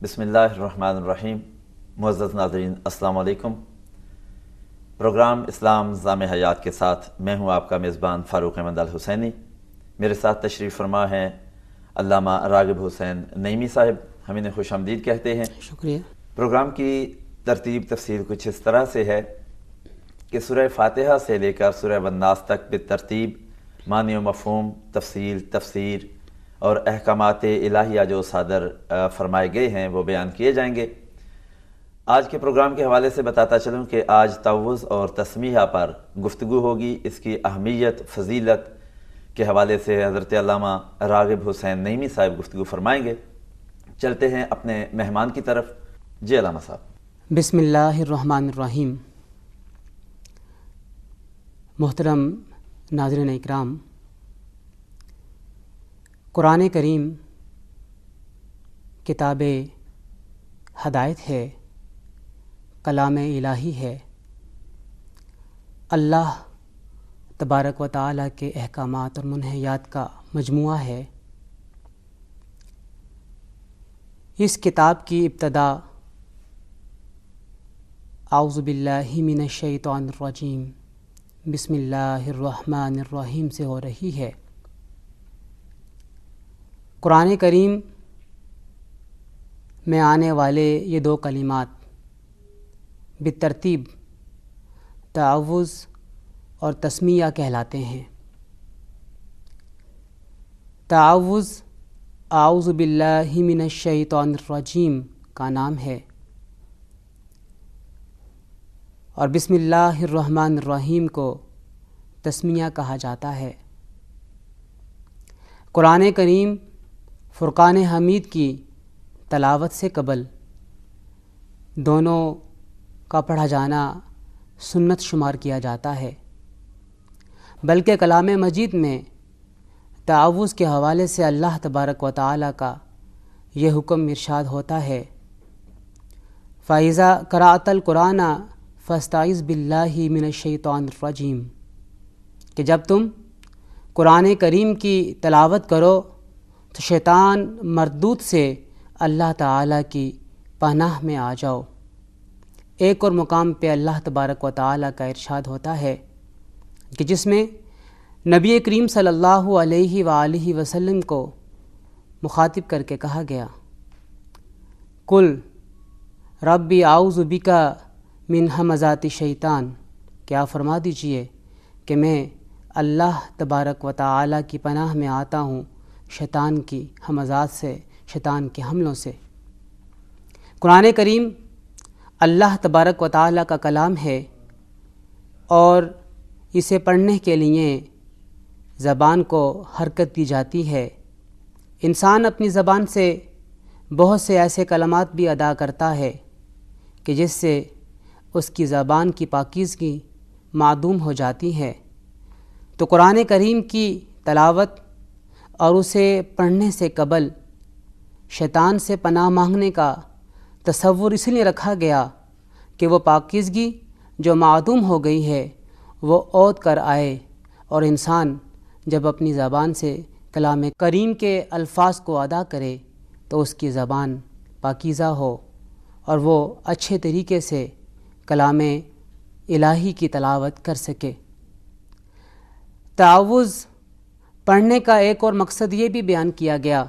بسم اللہ الرحمن الرحیم۔ معزز ناظرین السلام علیکم۔ پروگرام اسلام نظام حیات کے ساتھ میں ہوں آپ کا میزبان فاروق احمد الحسینی۔ میرے ساتھ تشریف فرما ہیں علامہ راغب حسین نعیمی صاحب، ہم انہیں خوش آمدید کہتے ہیں۔ شکریہ۔ پروگرام کی ترتیب تفصیل کچھ اس طرح سے ہے کہ سورہ فاتحہ سے لے کر سورہ والناس تک بالترتیب معنی و مفہوم، تفصیل، تفسیر اور احکامات الہیہ جو صادر فرمائے گئے ہیں وہ بیان کیے جائیں گے۔ آج کے پروگرام کے حوالے سے بتاتا چلوں کہ آج تعوذ اور تسمیہ پر گفتگو ہوگی۔ اس کی اہمیت، فضیلت کے حوالے سے حضرت علامہ راغب حسین نعیمی صاحب گفتگو فرمائیں گے۔ چلتے ہیں اپنے مہمان کی طرف۔ جی علامہ صاحب۔ بسم اللہ الرحمن الرحیم۔ محترم ناظرین اکرام، قرآن کریم کتاب ہدایت ہے، کلام الہی ہے، اللہ تبارک و تعالیٰ کے احکامات اور منہیات کا مجموعہ ہے۔ اس کتاب کی ابتدا اعوذ باللہ من الشیطان الرجیم بسم اللہ الرحمن الرحیم سے ہو رہی ہے۔ قرآن کریم میں آنے والے یہ دو کلمات بالترتیب تعوذ اور تسمیہ کہلاتے ہیں۔ تعوذ اعوذ باللہ من الشیطان الرجیم کا نام ہے، اور بسم اللہ الرحمن الرحیم کو تسمیہ کہا جاتا ہے۔ قرآن کریم فرقان حمید کی تلاوت سے قبل دونوں کا پڑھا جانا سنت شمار کیا جاتا ہے، بلکہ کلام مجید میں تعوذ کے حوالے سے اللہ تبارک و تعالیٰ کا یہ حکم ارشاد ہوتا ہے، فَإِذَا قَرَأْتَ الْقُرْآنَ فَاسْتَعِذْ بِاللَّهِ مِنَ الشَّيْطَانِ الرَّجِيمِ، کہ جب تم قرآن کریم کی تلاوت کرو تو شیطان مردود سے اللہ تعالیٰ کی پناہ میں آ جاؤ۔ ایک اور مقام پہ اللہ تبارک و تعالیٰ کا ارشاد ہوتا ہے کہ جس میں نبی کریم صلی اللہ علیہ وآلہ وسلم کو مخاطب کر کے کہا گیا، قل ربی اعوذ بک من ہمزات الشیطان، کیا فرما دیجئے کہ میں اللہ تبارک و تعالیٰ کی پناہ میں آتا ہوں شیطان کی ہمزات سے، شیطان کے حملوں سے۔ قرآن کریم اللہ تبارک و تعالیٰ کا کلام ہے، اور اسے پڑھنے کے لیے زبان کو حرکت دی جاتی ہے۔ انسان اپنی زبان سے بہت سے ایسے کلمات بھی ادا کرتا ہے کہ جس سے اس کی زبان کی پاکیزگی معدوم ہو جاتی ہے۔ تو قرآن کریم کی تلاوت اور اسے پڑھنے سے قبل شیطان سے پناہ مانگنے کا تصور اس لیے رکھا گیا کہ وہ پاکیزگی جو معدوم ہو گئی ہے وہ عود کر آئے، اور انسان جب اپنی زبان سے کلام کریم کے الفاظ کو ادا کرے تو اس کی زبان پاکیزہ ہو اور وہ اچھے طریقے سے کلام الہی کی تلاوت کر سکے۔ تعوذ پڑھنے کا ایک اور مقصد یہ بھی بیان کیا گیا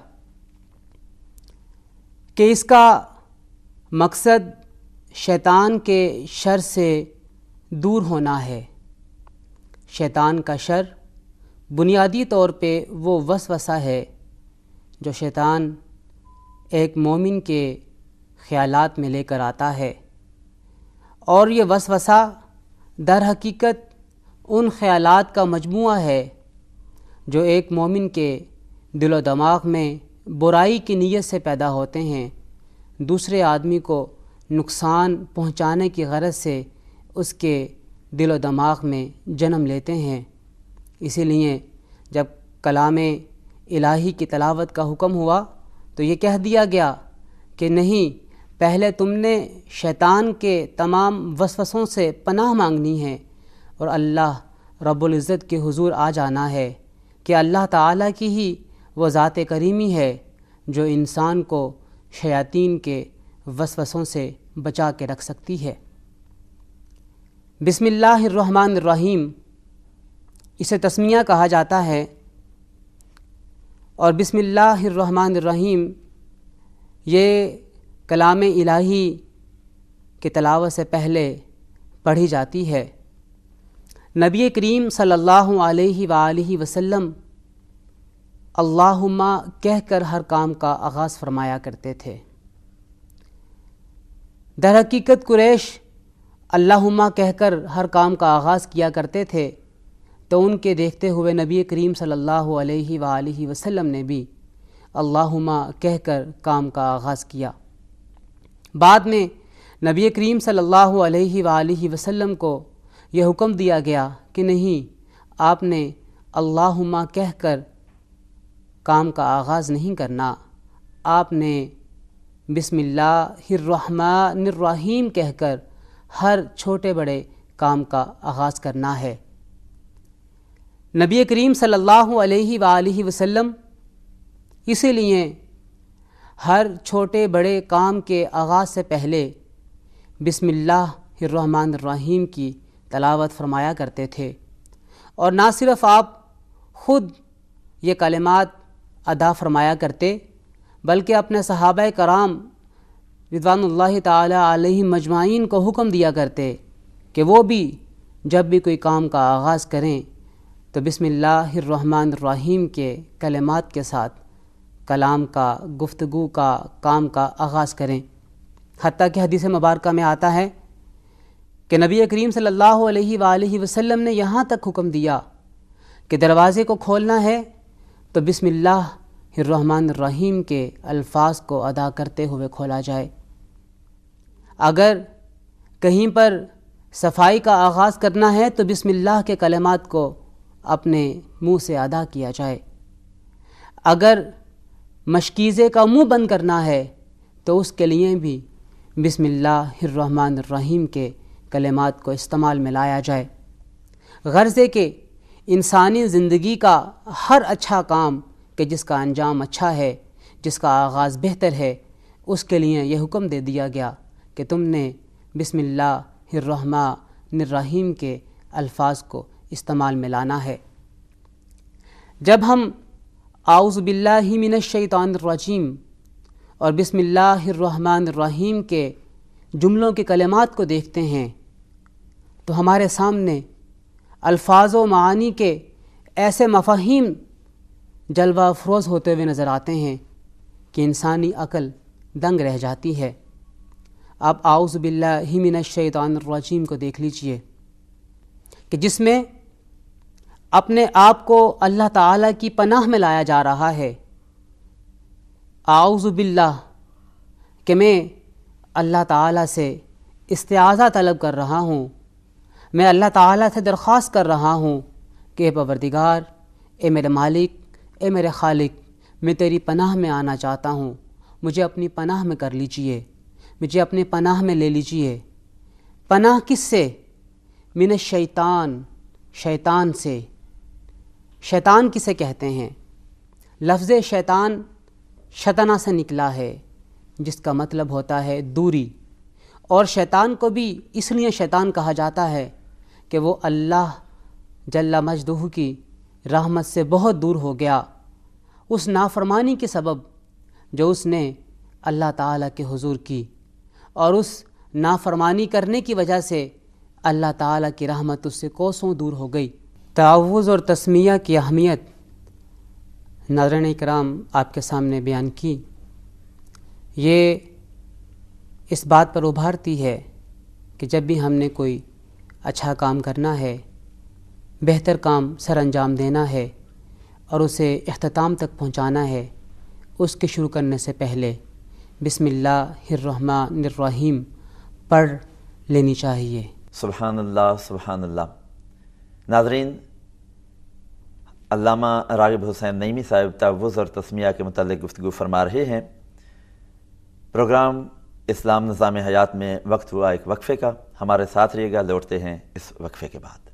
کہ اس کا مقصد شیطان کے شر سے دور ہونا ہے۔ شیطان کا شر بنیادی طور پہ وہ وسوسہ ہے جو شیطان ایک مومن کے خیالات میں لے کر آتا ہے، اور یہ وسوسہ در حقیقت ان خیالات کا مجموعہ ہے جو ایک مومن کے دل و دماغ میں برائی کی نیت سے پیدا ہوتے ہیں، دوسرے آدمی کو نقصان پہنچانے کی غرض سے اس کے دل و دماغ میں جنم لیتے ہیں۔ اسی لیے جب کلام الہی کی تلاوت کا حکم ہوا تو یہ کہہ دیا گیا کہ نہیں، پہلے تم نے شیطان کے تمام وسوسوں سے پناہ مانگنی ہے اور اللہ رب العزت کے حضور آ جانا ہے کہ اللہ تعالیٰ کی ہی وہ ذات کریمی ہے جو انسان کو شیاطین کے وسوسوں سے بچا کے رکھ سکتی ہے۔ بسم اللہ الرحمن الرحیم اسے تسمیہ کہا جاتا ہے، اور بسم اللہ الرحمن الرحیم یہ کلام الہی کی تلاوت سے پہلے پڑھی جاتی ہے۔ نبی کریم صلی اللہ علیہ وآلہ وسلم اللہم کہہ کر ہر کام کا آغاز فرمایا کرتے تھے۔ در حقیقت قریش اللہم کہہ کر ہر کام کا آغاز کیا کرتے تھے، تو ان کے دیکھتے ہوئے نبی کریم صلی اللہ علیہ وآلہ وسلم نے بھی اللہم کہہ کر کام کا آغاز کیا۔ بعد میں نبی کریم صلی اللہ علیہ وآلہ وسلم کو یہ حکم دیا گیا کہ نہیں، آپ نے اللہم کہہ کر کام کا آغاز نہیں کرنا، آپ نے بسم اللہ الرحمن الرحیم کہہ کر ہر چھوٹے بڑے کام کا آغاز کرنا ہے۔ نبی کریم صلی اللہ علیہ وآلہ وسلم اسی لیے ہر چھوٹے بڑے کام کے آغاز سے پہلے بسم اللہ الرحمن الرحیم کی تلاوت فرمایا کرتے تھے، اور نہ صرف آپ خود یہ کلمات ادا فرمایا کرتے بلکہ اپنے صحابہ کرام رضوان اللہ تعالی علیہم مجمعین کو حکم دیا کرتے کہ وہ بھی جب بھی کوئی کام کا آغاز کریں تو بسم اللہ الرحمن الرحیم کے کلمات کے ساتھ کلام کا، گفتگو کا، کام کا آغاز کریں۔ حتیٰ کہ حدیث مبارکہ میں آتا ہے کہ نبی کریم صلی اللہ علیہ وآلہ وسلم نے یہاں تک حکم دیا کہ دروازے کو کھولنا ہے تو بسم اللہ الرحمن الرحیم کے الفاظ کو ادا کرتے ہوئے کھولا جائے۔ اگر کہیں پر صفائی کا آغاز کرنا ہے تو بسم اللہ کے کلمات کو اپنے منہ سے ادا کیا جائے۔ اگر مشکیزے کا منہ بند کرنا ہے تو اس کے لیے بھی بسم اللہ الرحمن الرحیم کے کلمات کو استعمال میں لایا جائے۔ غرض ہے کہ انسانی زندگی کا ہر اچھا کام کہ جس کا انجام اچھا ہے، جس کا آغاز بہتر ہے، اس کے لیے یہ حکم دے دیا گیا کہ تم نے بسم اللہ الرحمن الرحیم کے الفاظ کو استعمال میں لانا ہے۔ جب ہم اعوذ باللہ من الشیطان الرجیم اور بسم اللہ الرحمن الرحیم کے جملوں کے کلمات کو دیکھتے ہیں تو ہمارے سامنے الفاظ و معانی کے ایسے مفاہیم جلوہ افروز ہوتے ہوئے نظر آتے ہیں کہ انسانی عقل دنگ رہ جاتی ہے۔ آپ اعوذ باللہ من الشیطان الرجیم کو دیکھ لیجئے کہ جس میں اپنے آپ کو اللہ تعالیٰ کی پناہ میں لایا جا رہا ہے۔ اعوذ باللہ کہ میں اللہ تعالیٰ سے استعاذہ طلب کر رہا ہوں، میں اللہ تعالیٰ سے درخواست کر رہا ہوں کہ اے پروردگار، اے میرے مالک، اے میرے خالق، میں تیری پناہ میں آنا چاہتا ہوں، مجھے اپنی پناہ میں کر لیجئے، مجھے اپنی پناہ میں لے لیجئے۔ پناہ کس سے؟ من الشیطان، شیطان سے۔ شیطان کسے کہتے ہیں؟ لفظ شیطان شطنہ سے نکلا ہے، جس کا مطلب ہوتا ہے دوری، اور شیطان کو بھی اس لیے شیطان کہا جاتا ہے کہ وہ اللہ جل مجدہ کی رحمت سے بہت دور ہو گیا اس نافرمانی کے سبب جو اس نے اللہ تعالیٰ کے حضور کی، اور اس نافرمانی کرنے کی وجہ سے اللہ تعالیٰ کی رحمت اس سے کوسوں دور ہو گئی۔ تعوذ اور تسمیہ کی اہمیت ناظرین اکرام آپ کے سامنے بیان کی۔ یہ اس بات پر ابھارتی ہے کہ جب بھی ہم نے کوئی اچھا کام کرنا ہے، بہتر کام سر انجام دینا ہے اور اسے اختتام تک پہنچانا ہے، اس کے شروع کرنے سے پہلے بسم اللہ الرحمن الرحیم پڑھ لینی چاہیے۔ سبحان اللہ، سبحان اللہ۔ ناظرین، علامہ راغب حسین نعیمی صاحب تعوذ اور تسمیہ کے متعلق گفتگو فرما رہے ہیں۔ پروگرام اسلام نظام حیات میں وقت ہوا ایک وقفے کا، ہمارے ساتھ رہیے گا، لوٹتے ہیں اس وقفے کے بعد۔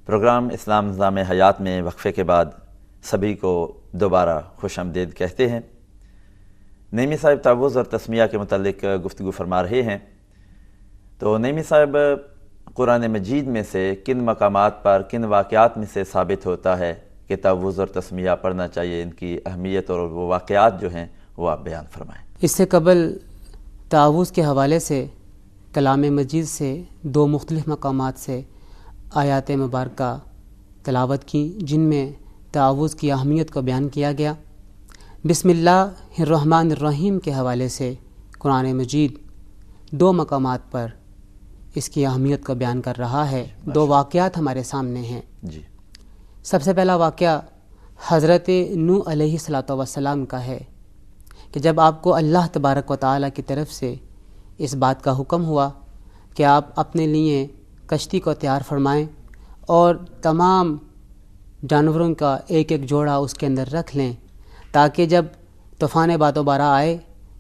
پروگرام اسلام نظام حیات میں وقفے کے بعد سبھی کو دوبارہ خوش آمدید کہتے ہیں۔ نعیمی صاحب تعوذ اور تسمیہ کے متعلق گفتگو فرما رہے ہیں، تو نعیمی صاحب قرآن مجید میں سے کن مقامات پر، کن واقعات میں سے ثابت ہوتا ہے کہ تعوذ اور تسمیہ پڑھنا چاہیے؟ ان کی اہمیت اور وہ واقعات جو ہیں وہ آپ بیان فرمائیں۔ اس سے قبل تعوذ کے حوالے سے کلام مجید سے 2 مختلف مقامات سے آیات مبارکہ تلاوت کی، جن میں تعوذ کی اہمیت کو بیان کیا گیا۔ بسم اللہ الرحمن الرحیم کے حوالے سے قرآن مجید 2 مقامات پر اس کی اہمیت کو بیان کر رہا ہے۔ 2 واقعات ہمارے سامنے ہیں۔ جی، سب سے پہلا واقعہ حضرت نوح علیہ السلام کا ہے کہ جب آپ کو اللہ تبارک و تعالیٰ کی طرف سے اس بات کا حکم ہوا کہ آپ اپنے لیے کشتی کو تیار فرمائیں اور تمام جانوروں کا ایک ایک جوڑا اس کے اندر رکھ لیں، تاکہ جب طوفان باد و بارہ آئے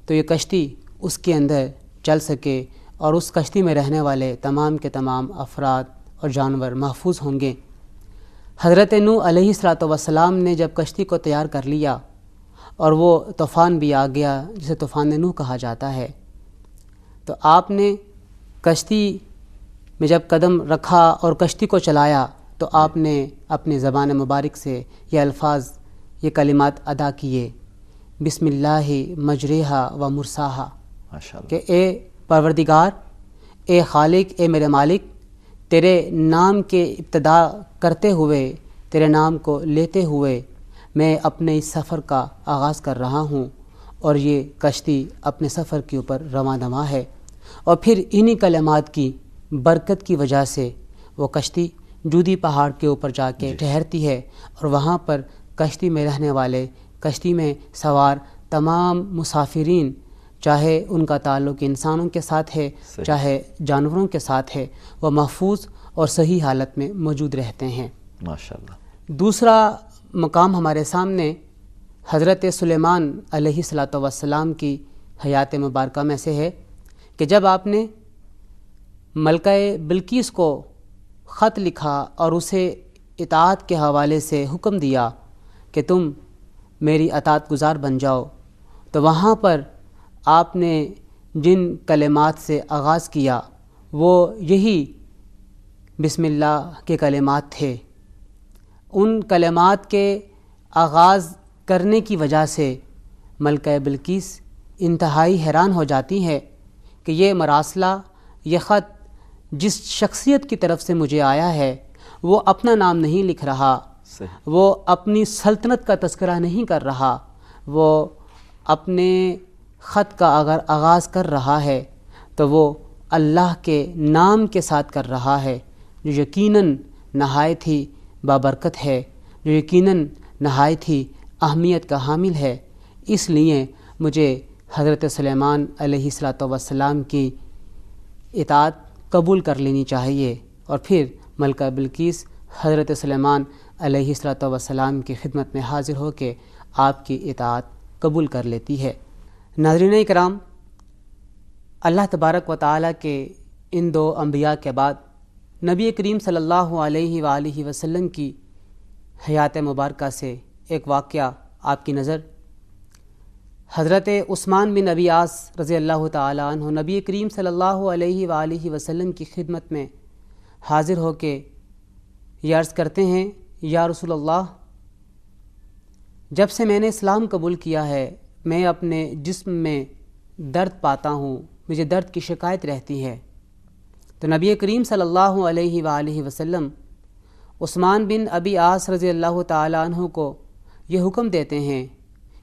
تو یہ کشتی اس کے اندر چل سکے اور اس کشتی میں رہنے والے تمام کے تمام افراد اور جانور محفوظ ہوں گے۔ حضرت نوح علیہ السلام نے جب کشتی کو تیار کر لیا اور وہ طوفان بھی آ گیا، جسے طوفان نوح کہا جاتا ہے، تو آپ نے کشتی میں جب قدم رکھا اور کشتی کو چلایا تو آپ نے اپنی زبان مبارک سے یہ الفاظ، یہ کلمات ادا کیے، بسم اللہ مجریہا و مرساہا، ماشاءاللہ، کہ اے پروردگار، اے خالق، اے میرے مالک، تیرے نام کے ابتدا کرتے ہوئے، تیرے نام کو لیتے ہوئے میں اپنے اس سفر کا آغاز کر رہا ہوں، اور یہ کشتی اپنے سفر کے اوپر رواں دواں ہے۔ اور پھر انہی کلمات کی برکت کی وجہ سے وہ کشتی جودی پہاڑ کے اوپر جا کے ٹھہرتی ہے، اور وہاں پر کشتی میں رہنے والے، کشتی میں سوار تمام مسافرین، چاہے ان کا تعلق انسانوں کے ساتھ ہے چاہے جانوروں کے ساتھ ہے، وہ محفوظ اور صحیح حالت میں موجود رہتے ہیں۔ ماشاءاللہ۔ دوسرا مقام ہمارے سامنے حضرت سلیمان علیہ السلام کی حیات مبارکہ میں سے ہے کہ جب آپ نے ملکہ بلقیس کو خط لکھا اور اسے اطاعت کے حوالے سے حکم دیا کہ تم میری اطاعت گزار بن جاؤ، تو وہاں پر آپ نے جن کلمات سے آغاز کیا وہ یہی بسم اللہ کے کلمات تھے۔ ان کلمات کے آغاز کرنے کی وجہ سے ملکہ بلقیس انتہائی حیران ہو جاتی ہے کہ یہ مراسلہ، یہ خط جس شخصیت کی طرف سے مجھے آیا ہے وہ اپنا نام نہیں لکھ رہا، وہ اپنی سلطنت کا تذکرہ نہیں کر رہا، وہ اپنے خط کا اگر آغاز کر رہا ہے تو وہ اللہ کے نام کے ساتھ کر رہا ہے، جو یقیناً نہایت ہی بابرکت ہے، جو یقیناً نہایت ہی اہمیت کا حامل ہے۔ اس لیے مجھے حضرت سلیمان علیہ السلام کی اطاعت قبول کر لینی چاہیے۔ اور پھر ملکہ بلقیس حضرت سلیمان علیہ السلام کی خدمت میں حاضر ہو کے آپ کی اطاعت قبول کر لیتی ہے۔ ناظرین اکرام، اللہ تبارک و تعالیٰ کے ان 2 انبیاء کے بعد نبی کریم صلی اللہ علیہ وآلہ وسلم کی حیات مبارکہ سے ایک واقعہ آپ کی نظر حضرت عثمان بن ابی عاص رضی اللہ تعالیٰ عنہ نبی کریم صلی اللہ علیہ وآلہ وسلم کی خدمت میں حاضر ہو کے یہ عرض کرتے ہیں، یا رسول اللہ، جب سے میں نے اسلام قبول کیا ہے میں اپنے جسم میں درد پاتا ہوں، مجھے درد کی شکایت رہتی ہے۔ تو نبی کریم صلی اللہ علیہ وآلہ وسلم عثمان بن ابی عاص رضی اللہ تعالیٰ عنہ کو یہ حکم دیتے ہیں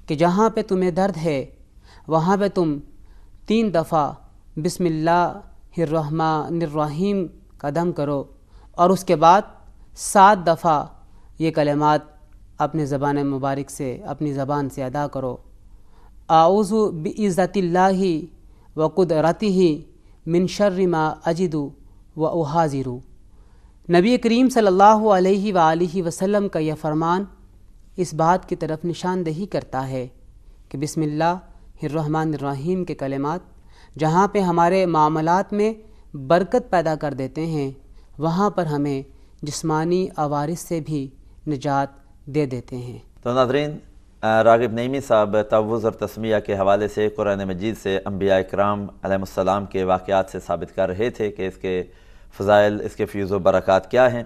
کہ جہاں پہ تمہیں درد ہے وہاں پہ تم 3 دفعہ بسم اللہ الرحمن الرحیم کا دم کرو، اور اس کے بعد 7 دفعہ یہ کلمات اپنے زبان مبارک سے، اپنی زبان سے ادا کرو، اعوذ بعزت اللہ و قدرتہ من شر ما اجد و احاذر۔ نبی کریم صلی اللہ علیہ وآلہ وسلم کا یہ فرمان اس بات کی طرف نشاندہی کرتا ہے کہ بسم اللہ الرحمن الرحیم کے کلمات جہاں پہ ہمارے معاملات میں برکت پیدا کر دیتے ہیں، وہاں پر ہمیں جسمانی عوارض سے بھی نجات دے دیتے ہیں۔ تو ناظرین، راغب نعیمی صاحب تعوذ اور تسمیہ کے حوالے سے قرآن مجید سے انبیاء اکرام علیہ السلام کے واقعات سے ثابت کر رہے تھے کہ اس کے فضائل، اس کے فیوز و برکات کیا ہیں۔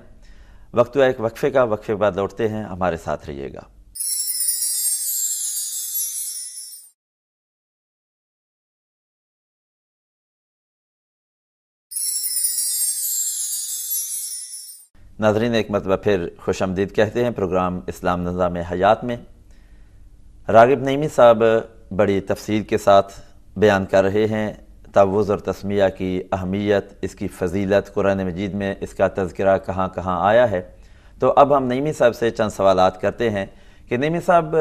وقت ہوا ایک وقفے کا، وقفے کے بعد لوٹتے ہیں، ہمارے ساتھ رہیے گا۔ ناظرین، ایک مرتبہ پھر خوش آمدید کہتے ہیں پروگرام اسلام نظام حیات میں۔ راغب نعیمی صاحب بڑی تفصیل کے ساتھ بیان کر رہے ہیں تعوذ اور تسمیہ کی اہمیت، اس کی فضیلت، قرآن مجید میں اس کا تذکرہ کہاں کہاں آیا ہے۔ تو اب ہم نعیمی صاحب سے چند سوالات کرتے ہیں کہ نعیمی صاحب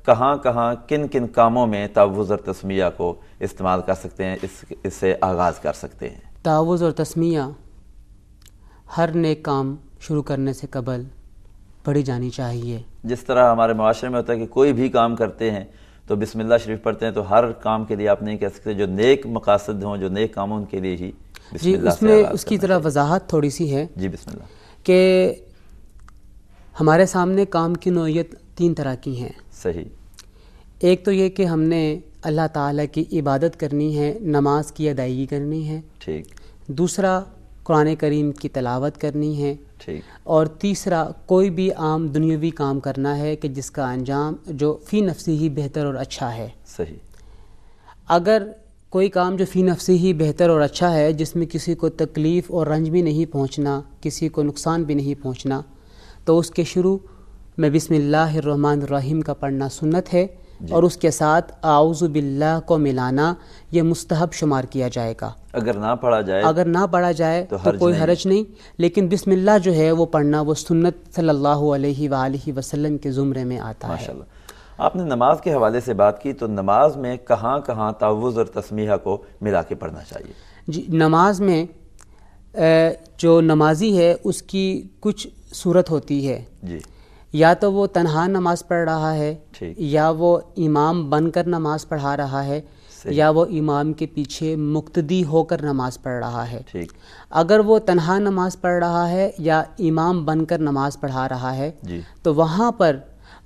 کہاں کہاں کن کن کاموں میں تعوذ اور تسمیہ کو استعمال کر سکتے ہیں، اس سے آغاز کر سکتے ہیں؟ تعوذ اور تسمیہ ہر نیک کام شروع کرنے سے قبل پڑھی جانی چاہیے۔ جس طرح ہمارے معاشرے میں ہوتا ہے کہ کوئی بھی کام کرتے ہیں تو بسم اللہ شریف پڑھتے ہیں، تو ہر کام کے لیے آپ نہیں کہہ سکتے، جو نیک مقاصد ہوں، جو نیک کام ان کے لیے ہی بسم اللہ اس میں اس کی ذرا وضاحت تھوڑی سی ہے جی بسم اللہ، کہ ہمارے سامنے کام کی نوعیت 3 طرح کی ہیں۔ صحیح۔ ایک تو یہ کہ ہم نے اللہ تعالیٰ کی عبادت کرنی ہے، نماز کی ادائیگی کرنی ہے۔ ٹھیک۔ دوسرا قرآن کریم کی تلاوت کرنی ہے۔ ٹھیک۔ اور تیسرا کوئی بھی عام دنیاوی کام کرنا ہے کہ جس کا انجام جو فی نفسی ہی بہتر اور اچھا ہے۔ صحیح۔ اگر کوئی کام جو فی نفسی ہی بہتر اور اچھا ہے، جس میں کسی کو تکلیف اور رنج بھی نہیں پہنچنا، کسی کو نقصان بھی نہیں پہنچنا، تو اس کے شروع میں بسم اللہ الرحمن الرحیم کا پڑھنا سنت ہے، اور اس کے ساتھ اعوذ باللہ کو ملانا یہ مستحب شمار کیا جائے گا۔ اگر نہ پڑھا جائے تو کوئی حرج نہیں، لیکن بسم اللہ جو ہے وہ پڑھنا وہ سنت صلی اللہ علیہ وآلہ وسلم کے زمرے میں آتا ہے۔ ماشاءاللہ۔ آپ نے نماز کے حوالے سے بات کی، تو نماز میں کہاں کہاں تعوذ اور تسمیہ کو ملا کے پڑھنا چاہیے؟ جی، نماز میں جو نمازی ہے اس کی کچھ صورت ہوتی ہے۔ جی۔ یا تو وہ تنہا نماز پڑھ رہا ہے، یا وہ امام بن کر نماز پڑھا رہا ہے، یا وہ امام کے پیچھے مقتدی ہو کر نماز پڑھ رہا ہے۔ اگر وہ تنہا نماز پڑھ رہا ہے یا امام بن کر نماز پڑھا رہا ہے، تو وہاں پر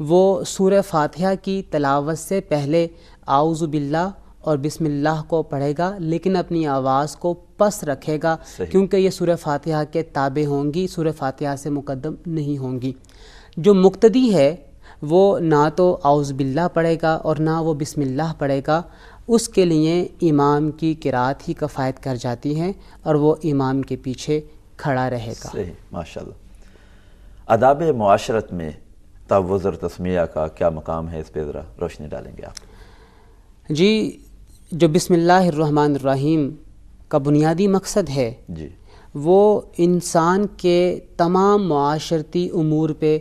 وہ سورہ فاتحہ کی تلاوت سے پہلے اعوذ باللہ اور بسم اللہ کو پڑھے گا، لیکن اپنی آواز کو پس رکھے گا، کیونکہ یہ سورہ فاتحہ کے تابع ہوں گی، سورہ فاتحہ سے مقدم نہیں ہوں گی۔ جو مقتدی ہے وہ نہ تو اعوذ باللہ پڑھے گا اور نہ وہ بسم اللہ پڑھے گا، اس کے لیے امام کی قرات ہی کفایت کر جاتی ہے، اور وہ امام کے پیچھے کھڑا رہے گا۔ صحیح، ماشاءاللہ۔ آداب معاشرت میں تعوذ اور تسمیہ کا کیا مقام ہے، اس پہ ذرا روشنی ڈالیں گے آپ؟ جی، جو بسم اللہ الرحمن الرحیم کا بنیادی مقصد ہے وہ انسان کے تمام معاشرتی امور پہ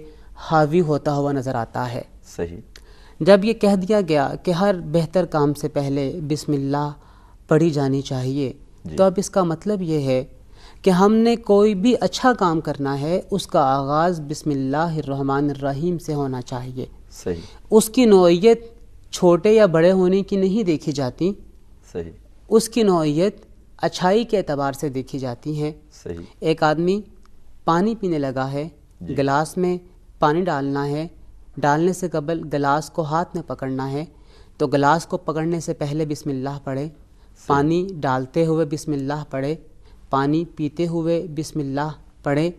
حاوی ہوتا ہوا نظر آتا ہے۔ صحیح۔ جب یہ کہہ دیا گیا کہ ہر بہتر کام سے پہلے بسم اللہ پڑھی جانی چاہیے، تو اب اس کا مطلب یہ ہے کہ ہم نے کوئی بھی اچھا کام کرنا ہے، اس کا آغاز بسم اللہ الرحمن الرحیم سے ہونا چاہیے۔ صحیح۔ اس کی نوعیت چھوٹے یا بڑے ہونے کی نہیں دیکھی جاتی، صحیح، اس کی نوعیت اچھائی کے اعتبار سے دیکھی جاتی ہے۔ صحیح۔ ایک آدمی پانی پینے لگا ہے، گلاس میں پانی ڈالنا ہے، ڈالنے سے قبل گلاس کو ہاتھ میں پکڑنا ہے، تو گلاس کو پکڑنے سے پہلے بسم اللہ پڑھے، پانی ڈالتے ہوئے بسم اللہ پڑھے، پانی پیتے ہوئے بسم اللہ پڑھے۔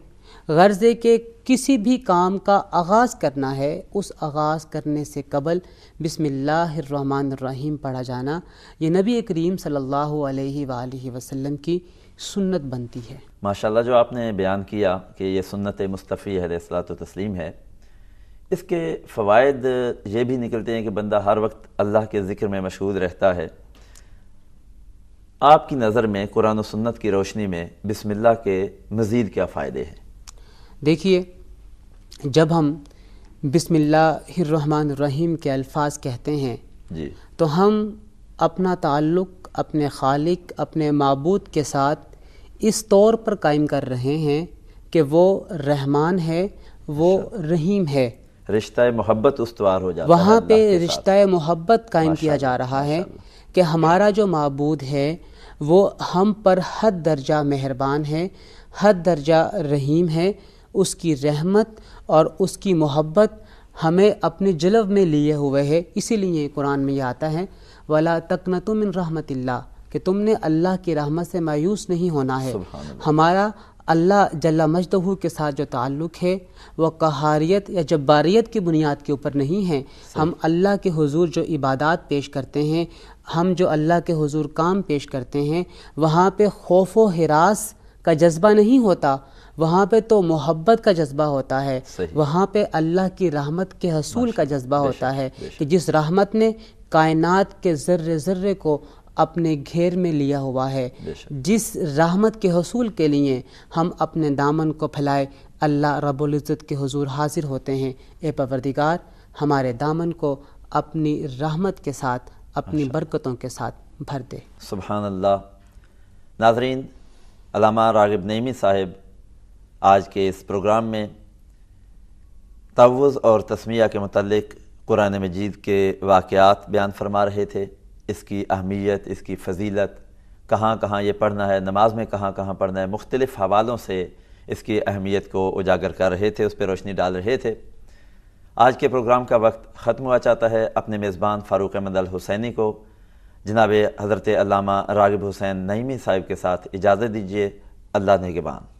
غرض ہے کہ کسی بھی کام کا آغاز کرنا ہے، اس آغاز کرنے سے قبل بسم اللہ الرحمن الرحیم پڑھا جانا یہ نبی کریم صلی اللہ علیہ وآلہ وسلم کی سنت بنتی ہے۔ ماشاءاللہ، جو آپ نے بیان کیا کہ یہ سنت مصطفی علیہ الصلاۃ والتسلیم ہے، اس کے فوائد یہ بھی نکلتے ہیں کہ بندہ ہر وقت اللہ کے ذکر میں مشغول رہتا ہے۔ آپ کی نظر میں قرآن و سنت کی روشنی میں بسم اللہ کے مزید کیا فائدے ہیں؟ دیکھیے، جب ہم بسم اللہ الرحمن الرحیم کے الفاظ کہتے ہیں تو ہم اپنا تعلق اپنے خالق، اپنے معبود کے ساتھ اس طور پر قائم کر رہے ہیں کہ وہ رحمان ہے، وہ رحیم ہے۔ رشتہ محبت استوار ہو جاتا ہے، وہاں پہ رشتہ محبت قائم کیا جا رہا ہے کہ ہمارا جو معبود ہے وہ ہم پر حد درجہ مہربان ہے، حد درجہ رحیم ہے، اس کی رحمت اور اس کی محبت ہمیں اپنے جلو میں لیے ہوئے ہے. اسی لیے قرآن میں یہ آتا ہے وَلَا تَقْنَطُوا مِن رَحْمَتِ اللَّهِ کہ تم نے اللہ کی رحمت سے مایوس نہیں ہونا ہے. ہمارا اللہ جل مجدہ کے ساتھ جو تعلق ہے وہ قہاریت یا جباریت کی بنیاد کے اوپر نہیں ہے. ہم اللہ کے حضور جو عبادات پیش کرتے ہیں، ہم جو اللہ کے حضور کام پیش کرتے ہیں، وہاں پہ خوف و ہراس کا جذبہ نہیں ہوتا، وہاں پہ تو محبت کا جذبہ ہوتا ہے. وہاں پہ اللہ کی رحمت کے حصول کا جذبہ ہوتا ہے کہ جس رحمت نے کائنات کے ذرے ذرے کو اپنے گھیر میں لیا ہوا ہے، جس رحمت کے حصول کے لیے ہم اپنے دامن کو پھیلائے اللہ رب العزت کے حضور حاضر ہوتے ہیں. اے پروردگار، ہمارے دامن کو اپنی رحمت کے ساتھ، اپنی برکتوں کے ساتھ بھر دے. سبحان اللہ. ناظرین، علامہ راغب نعیمی صاحب آج کے اس پروگرام میں تعوذ اور تسمیہ کے متعلق قرآن مجید کے واقعات بیان فرما رہے تھے. اس کی اہمیت، اس کی فضیلت، کہاں کہاں یہ پڑھنا ہے، نماز میں کہاں کہاں پڑھنا ہے، مختلف حوالوں سے اس کی اہمیت کو اجاگر کر رہے تھے، اس پہ روشنی ڈال رہے تھے. آج کے پروگرام کا وقت ختم ہوا چاہتا ہے. اپنے میزبان فاروق احمد الحسینی کو جناب حضرت علامہ راغب حسین نعیمی صاحب کے ساتھ اجازت دیجیے. اللہ نگہبان.